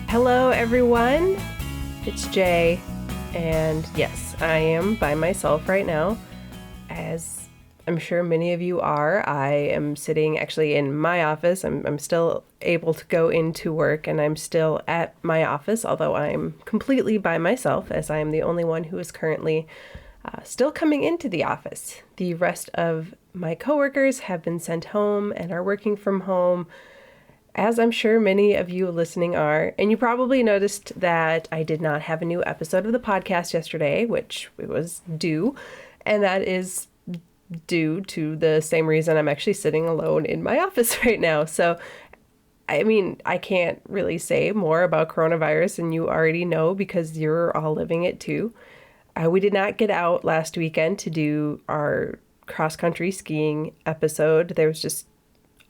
Hello, everyone. It's Jaye, and yes, I am by myself right now. As I'm sure many of you are, I am sitting actually in my office. I'm still able to go into work, and I'm still at my office, although I'm completely by myself, as I am the only one who is currently still coming into the office. The rest of my coworkers have been sent home and are working from home, as I'm sure many of you listening are. And you probably noticed that I did not have a new episode of the podcast yesterday, which it was due. And that is due to the same reason I'm actually sitting alone in my office right now. So, I mean, I can't really say more about coronavirus, and you already know because you're all living it too. We did not get out last weekend to do our cross-country skiing episode. There was just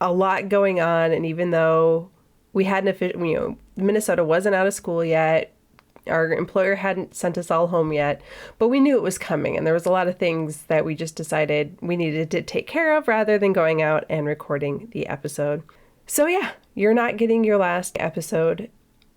a lot going on, and even though we hadn't, Minnesota wasn't out of school yet, our employer hadn't sent us all home yet, but we knew it was coming, and there was a lot of things that we just decided we needed to take care of rather than going out and recording the episode. So yeah, you're not getting your last episode.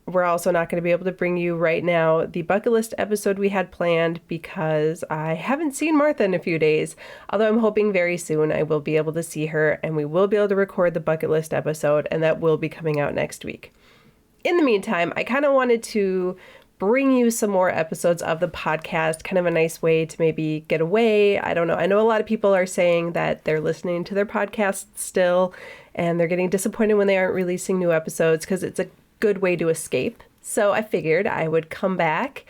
We're also not going to be able to bring you right now the bucket list episode we had planned because I haven't seen Martha in a few days, although I'm hoping very soon I will be able to see her and we will be able to record the bucket list episode, and that will be coming out next week. In the meantime, I kind of wanted to bring you some more episodes of the podcast, kind of a nice way to maybe get away. I don't know. I know a lot of people are saying that they're listening to their podcasts still and they're getting disappointed when they aren't releasing new episodes because it's a good way to escape. So I figured I would come back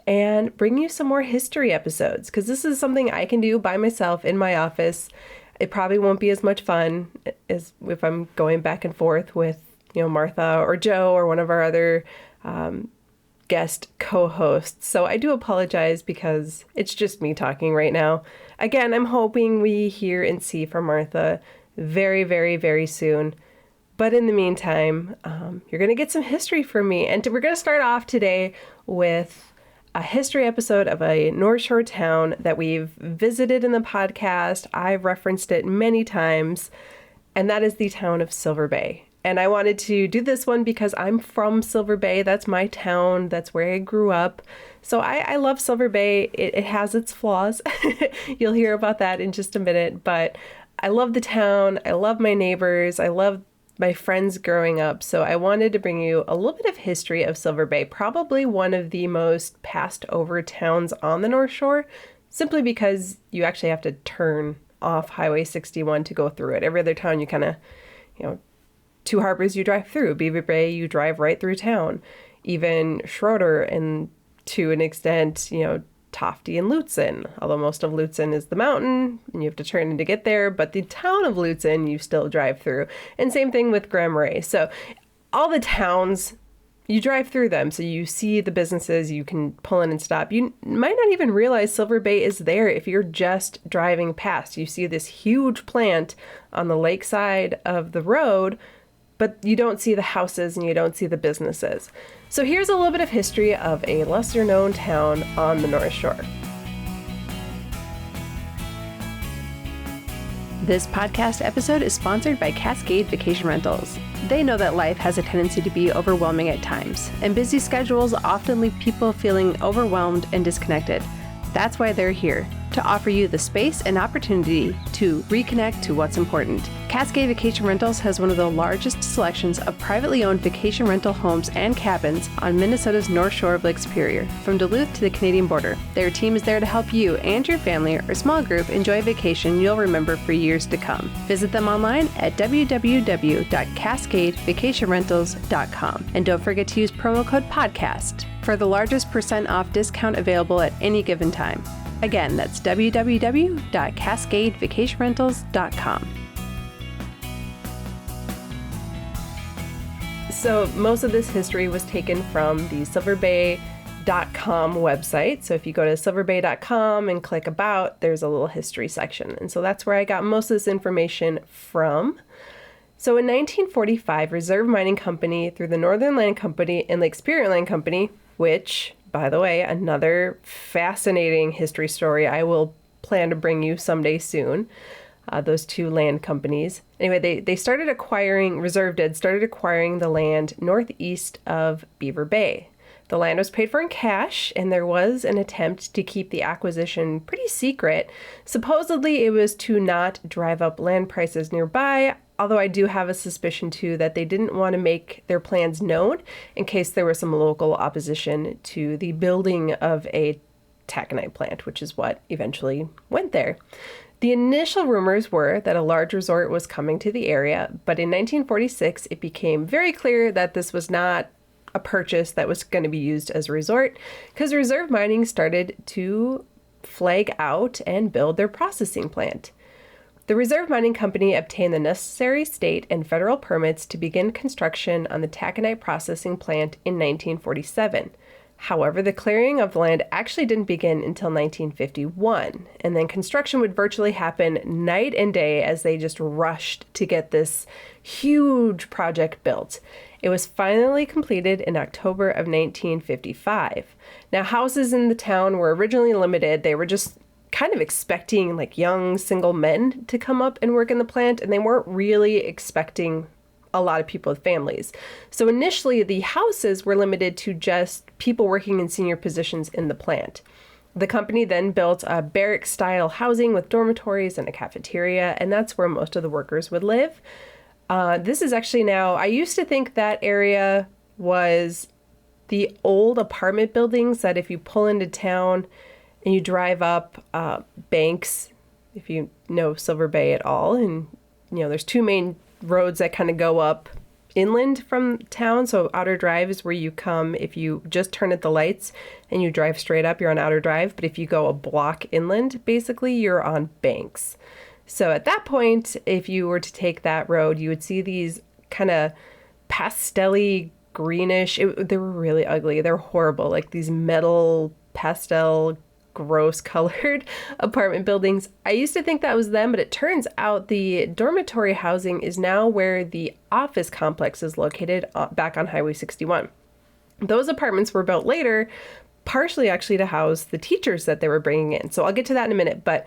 and bring you some more history episodes because this is something I can do by myself in my office. It probably won't be as much fun as if I'm going back and forth with, Martha or Joe or one of our other guest co-hosts. So I do apologize because it's just me talking right now. Again, I'm hoping we hear and see from Martha very, very, very soon. But in the meantime, you're going to get some history from me. And we're going to start off today with a history episode of a North Shore town that we've visited in the podcast. I've referenced it many times, and that is the town of Silver Bay. And I wanted to do this one because I'm from Silver Bay. That's my town. That's where I grew up. So I love Silver Bay. It has its flaws. You'll hear about that in just a minute. But I love the town. I love my neighbors. I love my friends growing up. So I wanted to bring you a little bit of history of Silver Bay, probably one of the most passed over towns on the North Shore, simply because you actually have to turn off Highway 61 to go through it. Every other town you kind of, Two Harbors you drive through, Beaver Bay you drive right through town, even Schroeder and to an extent, Tofty and Lutsen, although most of Lutsen is the mountain and you have to turn in to get there, but the town of Lutsen you still drive through. And same thing with Grand Marais. So all the towns, you drive through them. So you see the businesses, you can pull in and stop. You might not even realize Silver Bay is there if you're just driving past. You see this huge plant on the lakeside of the road, but you don't see the houses and you don't see the businesses. So here's a little bit of history of a lesser known town on the North Shore. This podcast episode is sponsored by Cascade Vacation Rentals. They know that life has a tendency to be overwhelming at times, and busy schedules often leave people feeling overwhelmed and disconnected. That's why they're here, to offer you the space and opportunity to reconnect to what's important. Cascade Vacation Rentals has one of the largest selections of privately owned vacation rental homes and cabins on Minnesota's North Shore of Lake Superior, from Duluth to the Canadian border. Their team is there to help you and your family or small group enjoy a vacation you'll remember for years to come. Visit them online at www.cascadevacationrentals.com. And don't forget to use promo code PODCAST for the largest % off discount available at any given time. Again, that's www.cascadevacationrentals.com. So most of this history was taken from the silverbay.com website. So if you go to silverbay.com and click about, there's a little history section. And so that's where I got most of this information from. So in 1945, Reserve Mining Company through the Northern Land Company and Lake Superior Land Company, which, by the way, another fascinating history story I will plan to bring you someday soon, those two land companies. Anyway, they started acquiring, Reserve did, started acquiring the land northeast of Beaver Bay. The land was paid for in cash, and there was an attempt to keep the acquisition pretty secret. Supposedly, it was to not drive up land prices nearby, although I do have a suspicion, too, that they didn't want to make their plans known in case there was some local opposition to the building of a taconite plant, which is what eventually went there. The initial rumors were that a large resort was coming to the area, but in 1946, it became very clear that this was not a purchase that was going to be used as a resort, because Reserve Mining started to flag out and build their processing plant. The Reserve Mining Company obtained the necessary state and federal permits to begin construction on the taconite processing plant in 1947. However, the clearing of the land actually didn't begin until 1951, and then construction would virtually happen night and day as they just rushed to get this huge project built. It was finally completed in October of 1955. Now, houses in the town were originally limited. They were just kind of expecting like young single men to come up and work in the plant, and they weren't really expecting a lot of people with families. So initially, the houses were limited to just people working in senior positions in the plant. The company then built a barrack-style housing with dormitories and a cafeteria, and that's where most of the workers would live. This is actually now, I used to think that area was the old apartment buildings that if you pull into town and you drive up Banks, if you know Silver Bay at all, and there's two main roads that kind of go up inland from town. So Outer Drive is where you come if you just turn at the lights and you drive straight up, you're on Outer Drive. But if you go a block inland, basically you're on Banks. So at that point, if you were to take that road, you would see these kind of pastel-y greenish. They were really ugly. They're horrible, like these metal pastel gross colored apartment buildings. I used to think that was them, but it turns out the dormitory housing is now where the office complex is located back on Highway 61. Those apartments were built later, partially actually to house the teachers that they were bringing in. So I'll get to that in a minute. But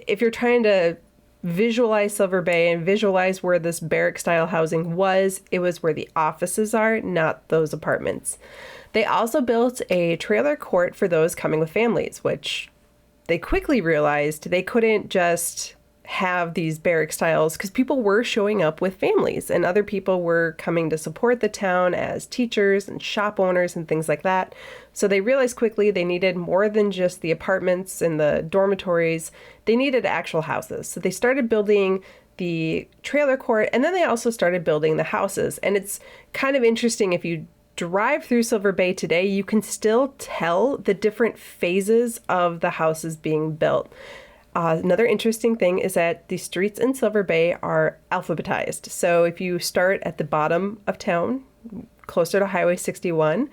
if you're trying to visualize Silver Bay and visualize where this barrack style housing was, it was where the offices are, not those apartments. They also built a trailer court for those coming with families, which they quickly realized they couldn't just have these barrack styles because people were showing up with families and other people were coming to support the town as teachers and shop owners and things like that. So they realized quickly they needed more than just the apartments and the dormitories. They needed actual houses. So they started building the trailer court, and then they also started building the houses. And it's kind of interesting, if you drive through Silver Bay today, you can still tell the different phases of the houses being built. Another interesting thing is that the streets in Silver Bay are alphabetized. So if you start at the bottom of town, closer to Highway 61,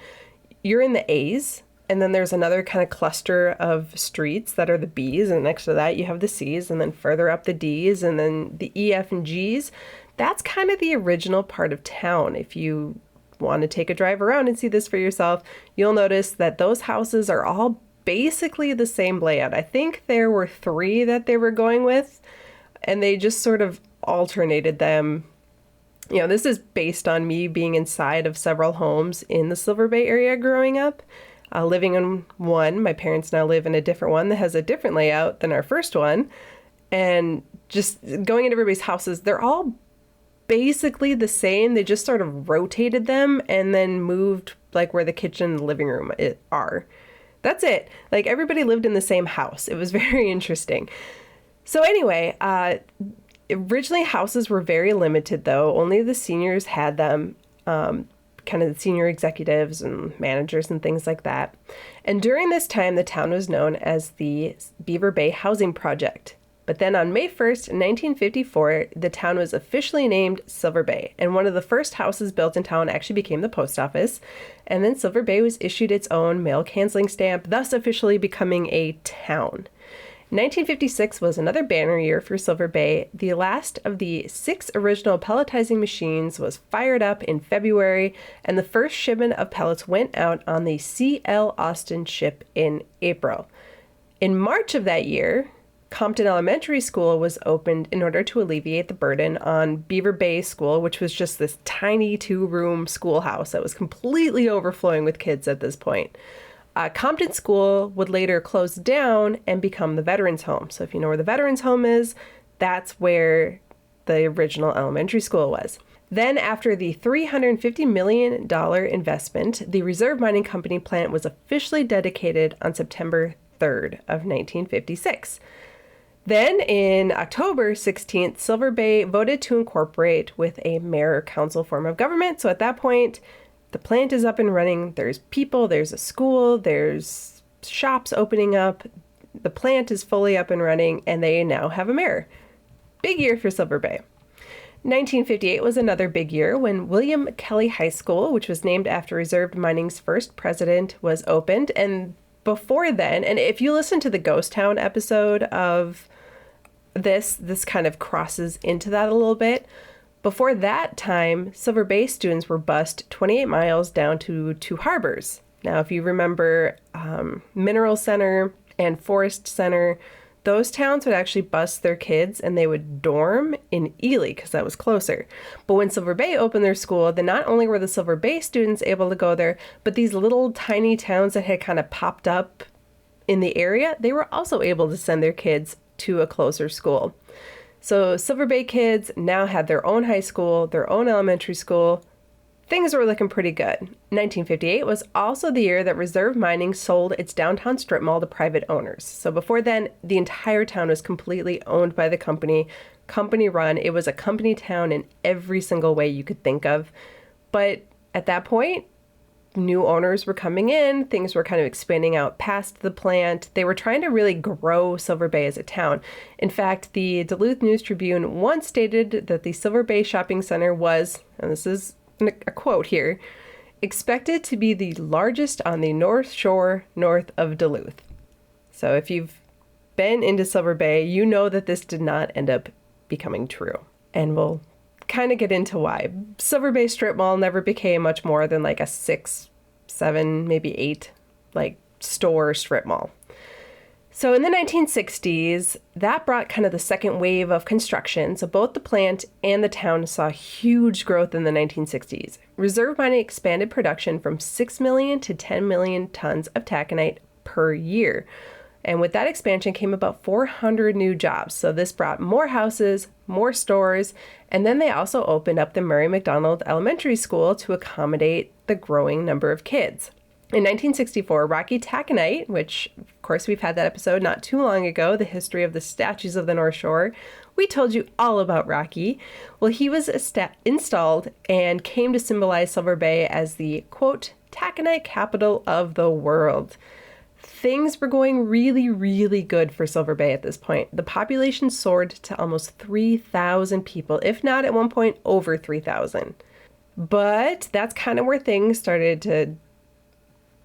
you're in the A's, and then there's another kind of cluster of streets that are the B's, and next to that you have the C's, and then further up the D's, and then the E, F, and G's. That's kind of the original part of town. If you want to take a drive around and see this for yourself, you'll notice that those houses are all basically the same layout. I think there were 3 that they were going with, and they just sort of alternated them. This is based on me being inside of several homes in the Silver Bay area growing up, living in one. My parents now live in a different one that has a different layout than our first one. And just going into everybody's houses, they're all basically the same. They just sort of rotated them and then moved like where the kitchen and the living room are. That's it. Like everybody lived in the same house. It was very interesting. So anyway, originally houses were very limited though. Only the seniors had them, kind of the senior executives and managers and things like that. And during this time, the town was known as the Beaver Bay Housing Project. But then on May 1st, 1954, the town was officially named Silver Bay, and one of the first houses built in town actually became the post office. And then Silver Bay was issued its own mail canceling stamp, thus officially becoming a town. 1956 was another banner year for Silver Bay. The last of the 6 original pelletizing machines was fired up in February, and the first shipment of pellets went out on the C.L. Austin ship in April. In March of that year, Compton Elementary School was opened in order to alleviate the burden on Beaver Bay School, which was just this tiny 2-room schoolhouse that was completely overflowing with kids at this point. Compton School would later close down and become the Veterans Home. So if you know where the Veterans Home is, that's where the original elementary school was. Then, after the $350 million investment, the Reserve Mining Company plant was officially dedicated on September 3rd of 1956. Then, in October 16th, Silver Bay voted to incorporate with a mayor-council form of government. So at that point, the plant is up and running. There's people, there's a school, there's shops opening up. The plant is fully up and running, and they now have a mayor. Big year for Silver Bay. 1958 was another big year when William Kelly High School, which was named after Reserve Mining's first president, was opened. And before then, and if you listen to the Ghost Town episode of this kind of crosses into that a little bit. Before that time, Silver Bay students were bused 28 miles down to two harbors. Now, if you remember Mineral Center and Forest Center, those towns would actually bus their kids and they would dorm in Ely because that was closer. But when Silver Bay opened their school, then not only were the Silver Bay students able to go there, but these little tiny towns that had kind of popped up in the area, they were also able to send their kids to a closer school. So Silver Bay kids now had their own high school, their own elementary school. Things were looking pretty good. 1958 was also the year that Reserve Mining sold its downtown strip mall to private owners. So before then, the entire town was completely owned by the company run. It was a company town in every single way you could think of. But at that point, new owners were coming in. Things were kind of expanding out past the plant. They were trying to really grow Silver Bay as a town. In fact, the Duluth News-Tribune once stated that the Silver Bay Shopping Center was, and this is a quote here, expected to be the largest on the North Shore north of Duluth. So if you've been into Silver Bay, you know that this did not end up becoming true. And we'll kind of get into why. Silver Bay Strip Mall never became much more than like a 6, 7, maybe 8 like store strip mall. So in the 1960s, that brought kind of the second wave of construction. So both the plant and the town saw huge growth in the 1960s. Reserve Mining expanded production from 6 million to 10 million tons of taconite per year. And with that expansion came about 400 new jobs. So this brought more houses, more stores, and then they also opened up the Murray McDonald Elementary School to accommodate the growing number of kids. In 1964, Rocky Taconite, which, of course, we've had that episode not too long ago, the history of the statues of the North Shore. We told you all about Rocky. Well, he was installed and came to symbolize Silver Bay as the, quote, taconite capital of the world. Things were going really, really good for Silver Bay at this point. The population soared to almost 3,000 people, if not at one point over 3,000. But that's kind of where things started to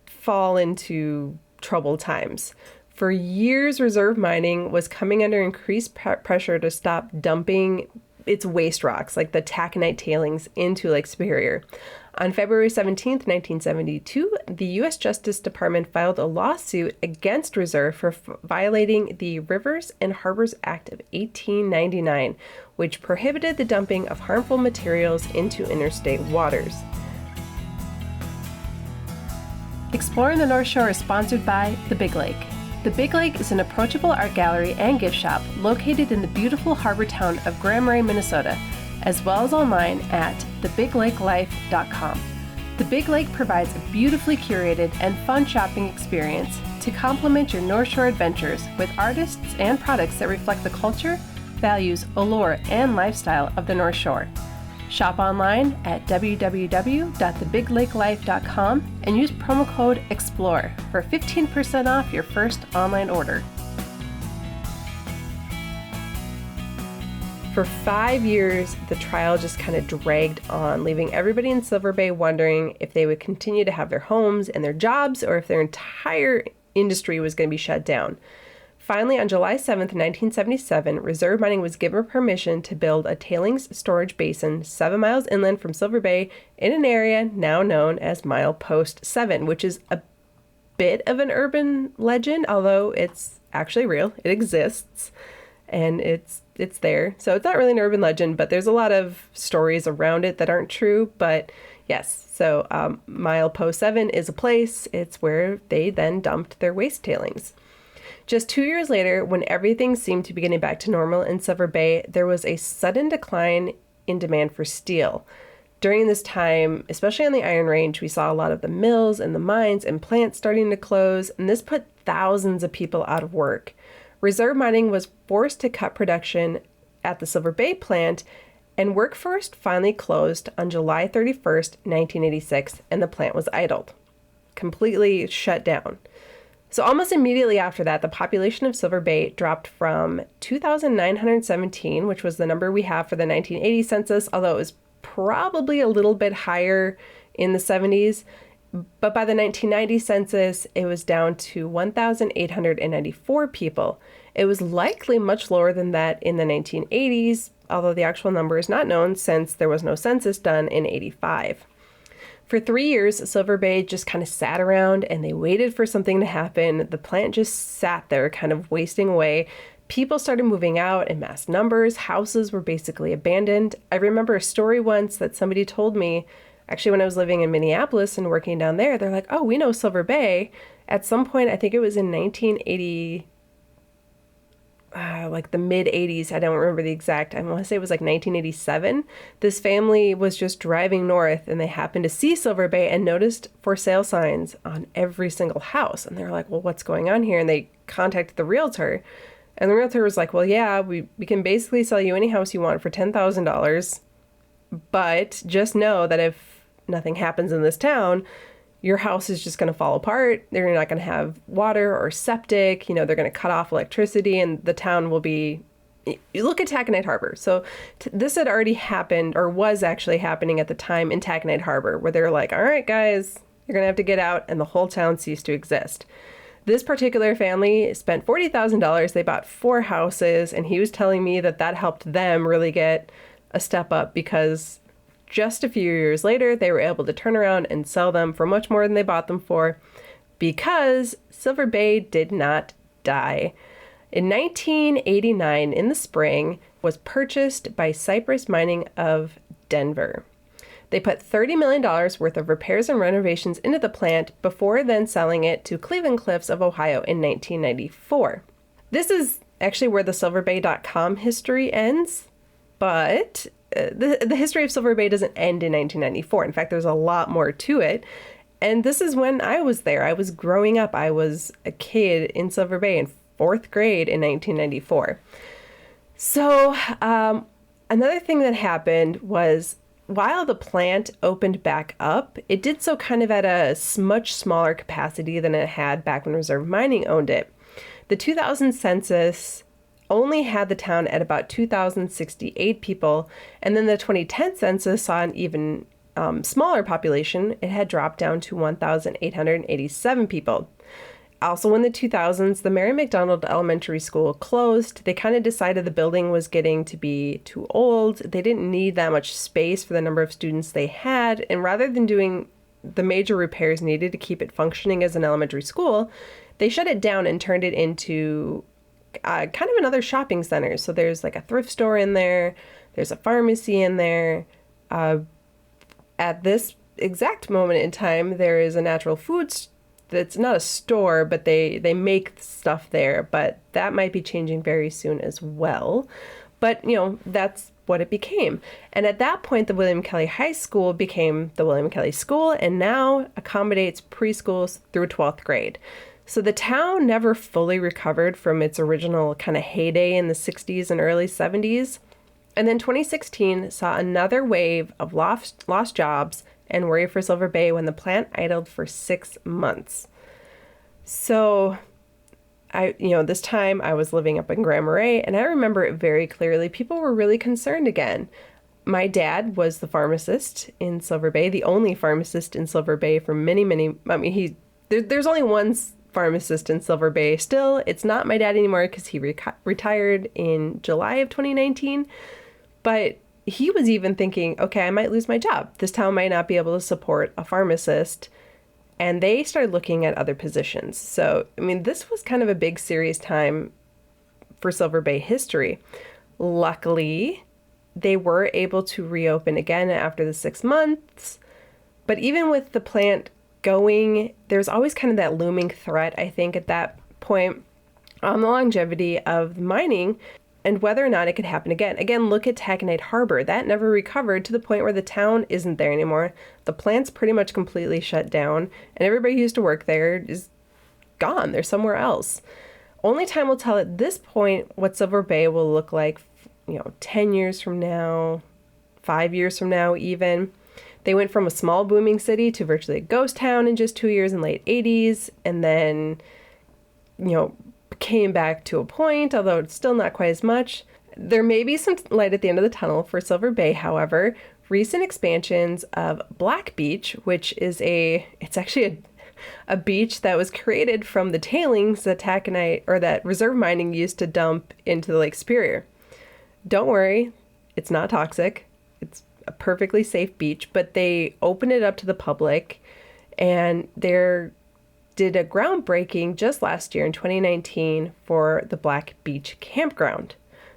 fall into troubled times. For years, Reserve Mining was coming under increased pressure to stop dumping its waste rocks, like the taconite tailings, into Lake Superior. On February 17, 1972, the U.S. Justice Department filed a lawsuit against Reserve for violating the Rivers and Harbors Act of 1899, which prohibited the dumping of harmful materials into interstate waters. Exploring the North Shore is sponsored by The Big Lake. The Big Lake is an approachable art gallery and gift shop located in the beautiful harbor town of Grand Marais, Minnesota, as well as online at thebigLakeLife.com. The Big Lake provides a beautifully curated and fun shopping experience to complement your North Shore adventures with artists and products that reflect the culture, values, allure, and lifestyle of the North Shore. Shop online at www.thebigLakeLife.com and use promo code EXPLORE for 15% off your first online order. For 5 years, the trial just kind of dragged on, leaving everybody in Silver Bay wondering if they would continue to have their homes and their jobs or if their entire industry was going to be shut down. Finally, on July 7, 1977, Reserve Mining was given permission to build a tailings storage basin 7 miles inland from Silver Bay in an area now known as Milepost 7, which is a bit of an urban legend, although it's actually real. It exists, and it's there. So it's not really an urban legend, but there's a lot of stories around it that aren't true. But yes, so Milepost 7 is a place. It's where they then dumped their waste tailings. Just 2 years later, when everything seemed to be getting back to normal in Silver Bay, there was a sudden decline in demand for steel. During this time, especially on the Iron Range, we saw a lot of the mills and the mines and plants starting to close, and this put thousands of people out of work. Reserve mining was forced to cut production at the Silver Bay plant, and work first finally closed on July 31st, 1986, and the plant was idled, completely shut down. So almost immediately after that, the population of Silver Bay dropped from 2,917, which was the number we have for the 1980 census, although it was probably a little bit higher in the 70s. But by the 1990 census, it was down to 1,894 people. It was likely much lower than that in the 1980s, although the actual number is not known since there was no census done in 85. For 3 years, Silver Bay just kind of sat around and they waited for something to happen. The plant just sat there kind of wasting away. People started moving out in mass numbers. Houses were basically abandoned. I remember a story once that somebody told me, actually when I was living in Minneapolis and working down there, they're like, oh, we know Silver Bay. At some point, I think it was in 1980, like the mid 80s, I don't remember the exact, I want to say it was like 1987. This family was just driving north and they happened to see Silver Bay and noticed for sale signs on every single house. And they're like, well, what's going on here? And they contacted the realtor. And the realtor was like, well, yeah, we can basically sell you any house you want for $10,000. But just know that if nothing happens in this town, your house is just going to fall apart. They're not going to have water or septic. They're going to cut off electricity and the town will be... You look at Taconite Harbor. So this had already happened, or was actually happening at the time in Taconite Harbor, where they're like, all right, guys, you're going to have to get out, and the whole town ceased to exist. This particular family spent $40,000. They bought 4 houses, and he was telling me that helped them really get a step up because just a few years later, they were able to turn around and sell them for much more than they bought them for because Silver Bay did not die. In 1989, in the spring, was purchased by Cypress Mining of Denver. They put $30 million worth of repairs and renovations into the plant before then selling it to Cleveland Cliffs of Ohio in 1994. This is actually where the silverbay.com history ends, but the history of Silver Bay doesn't end in 1994. In fact, there's a lot more to it. And this is when I was there. I was growing up. I was a kid in Silver Bay in 4th grade in 1994. So another thing that happened was while the plant opened back up, it did so kind of at a much smaller capacity than it had back when Reserve Mining owned it. The 2000 census only had the town at about 2,068 people, and then the 2010 census saw an even smaller population. It had dropped down to 1,887 people. Also in the 2000s, the Mary McDonald Elementary School closed. They kind of decided the building was getting to be too old. They didn't need that much space for the number of students they had, and rather than doing the major repairs needed to keep it functioning as an elementary school, they shut it down and turned it into kind of another shopping center. So there's like a thrift store in there. There's a pharmacy in there. At this exact moment in time, there is a natural foods that's not a store, but they make stuff there. But that might be changing very soon as well. But, that's what it became. And at that point, the William Kelly High School became the William Kelly School and now accommodates preschools through 12th grade. So the town never fully recovered from its original kind of heyday in the 60s and early 70s. And then 2016 saw another wave of lost jobs and worry for Silver Bay when the plant idled for 6 months. So this time I was living up in Grand Marais, and I remember it very clearly. People were really concerned again. My dad was the pharmacist in Silver Bay, the only pharmacist in Silver Bay for many, there's only one pharmacist in Silver Bay. Still, it's not my dad anymore because he retired in July of 2019. But he was even thinking, okay, I might lose my job. This town might not be able to support a pharmacist. and they started looking at other positions. So, I mean, this was kind of a big, serious time for Silver Bay history. Luckily, they were able to reopen again after the 6 months. But even with the plant going, there's always kind of that looming threat, I think, at that point on the longevity of mining and whether or not it could happen again. Again, look at Taconite Harbor. That never recovered to the point where the town isn't there anymore. The plant's pretty much completely shut down, and everybody who used to work there is gone. They're somewhere else. Only time will tell at this point what Silver Bay will look like, 10 years from now, 5 years from now even. They went from a small booming city to virtually a ghost town in just 2 years in late 80s, and then, came back to a point, although it's still not quite as much. There may be some light at the end of the tunnel for Silver Bay, however. Recent expansions of Black Beach, which is it's actually a beach that was created from the tailings that taconite or that reserve mining used to dump into the Lake Superior. Don't worry, it's not toxic. It's a perfectly safe beach, but they opened it up to the public, and they're did a groundbreaking just last year in 2019 for the Black Beach campground.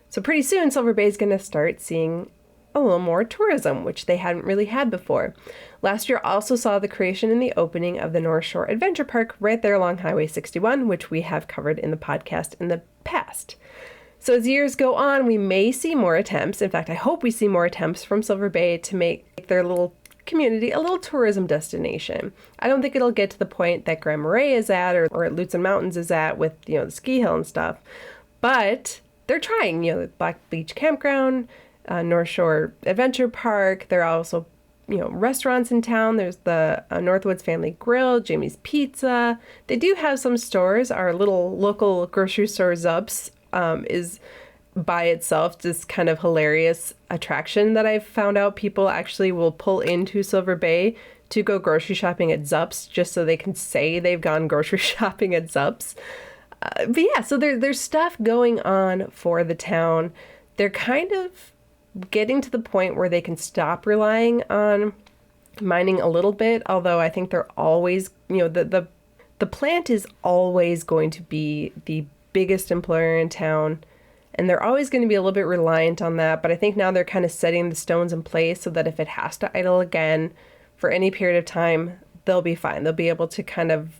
So pretty soon Silver Bay is going to start seeing a little more tourism, which they hadn't really had before. Last year also saw the creation and the opening of the North Shore Adventure Park right there along Highway 61, which we have covered in the podcast in the past. So as years go on, we may see more attempts. In fact, I hope we see more attempts from Silver Bay to make their little community a little tourism destination. I don't think it'll get to the point that Grand Marais is at or Lutsen Mountains is at with, the ski hill and stuff. But they're trying, the Black Beach Campground, North Shore Adventure Park. There are also, restaurants in town. There's the Northwoods Family Grill, Jamie's Pizza. They do have some stores. Our little local grocery store, Zups, is by itself this kind of hilarious attraction that I've found out people actually will pull into Silver Bay to go grocery shopping at Zups just so they can say they've gone grocery shopping at Zups. But yeah, so there's stuff going on for the town. They're kind of getting to the point where they can stop relying on mining a little bit, although I think they're always, the plant is always going to be the biggest employer in town. And they're always going to be a little bit reliant on that. But I think now they're kind of setting the stones in place so that if it has to idle again for any period of time, they'll be fine. They'll be able to kind of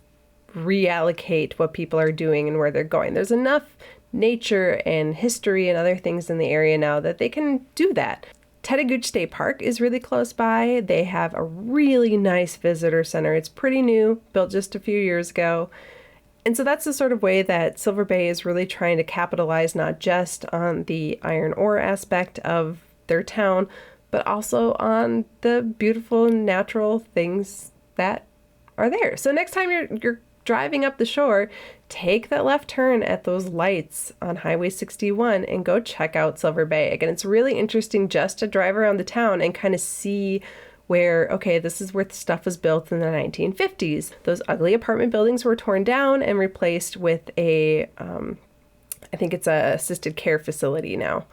reallocate what people are doing and where they're going. There's enough nature and history and other things in the area now that they can do that. Tetagooch State Park is really close by. They have a really nice visitor center. It's pretty new, built just a few years ago. And so that's the sort of way that Silver Bay is really trying to capitalize not just on the iron ore aspect of their town, but also on the beautiful natural things that are there. So next time you're driving up the shore, take that left turn at those lights on Highway 61 and go check out Silver Bay. Again, it's really interesting just to drive around the town and kind of see where, okay, this is where the stuff was built in the 1950s. Those ugly apartment buildings were torn down and replaced with I think it's a assisted care facility now.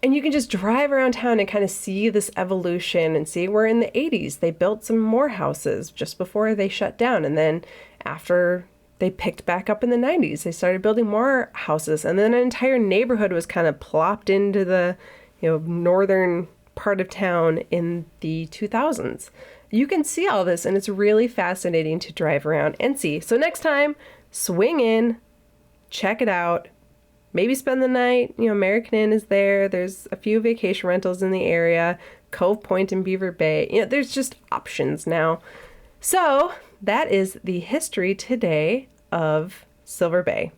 And you can just drive around town and kind of see this evolution and see where in the 80s they built some more houses just before they shut down. And then after they picked back up in the 90s, they started building more houses. And then an entire neighborhood was kind of plopped into the, northern part of town in the 2000s. You can see all this, and it's really fascinating to drive around and see. So next time, swing in, check it out, maybe spend the night. American Inn is there. There's a few vacation rentals in the area, Cove Point and Beaver Bay. There's just options now. So that is the history today of Silver Bay.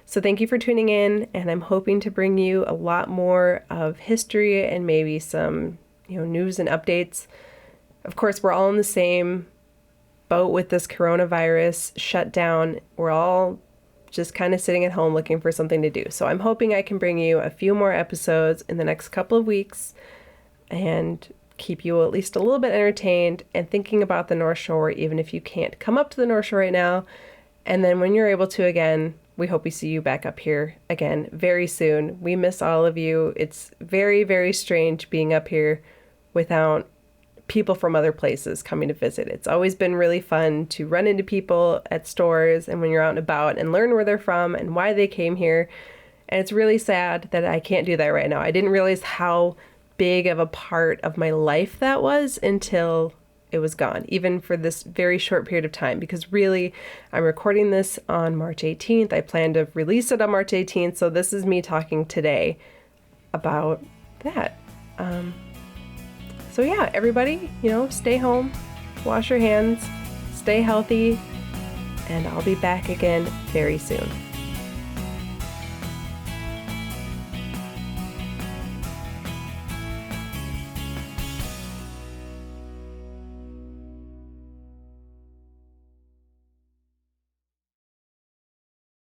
So thank you for tuning in, and I'm hoping to bring you a lot more of history and maybe some, news and updates. Of course, we're all in the same boat with this coronavirus shutdown. We're all just kind of sitting at home looking for something to do. So I'm hoping I can bring you a few more episodes in the next couple of weeks and keep you at least a little bit entertained and thinking about the North Shore, even if you can't come up to the North Shore right now. And then when you're able to again, we hope we see you back up here again very soon. We miss all of you. It's very, very strange being up here without people from other places coming to visit. It's always been really fun to run into people at stores and when you're out and about and learn where they're from and why they came here. And it's really sad that I can't do that right now. I didn't realize how big of a part of my life that was until it was gone, even for this very short period of time, because really I'm recording this on March 18th. I plan to release it on March 18th. So this is me talking today about that. So yeah, everybody, stay home, wash your hands, stay healthy, and I'll be back again very soon.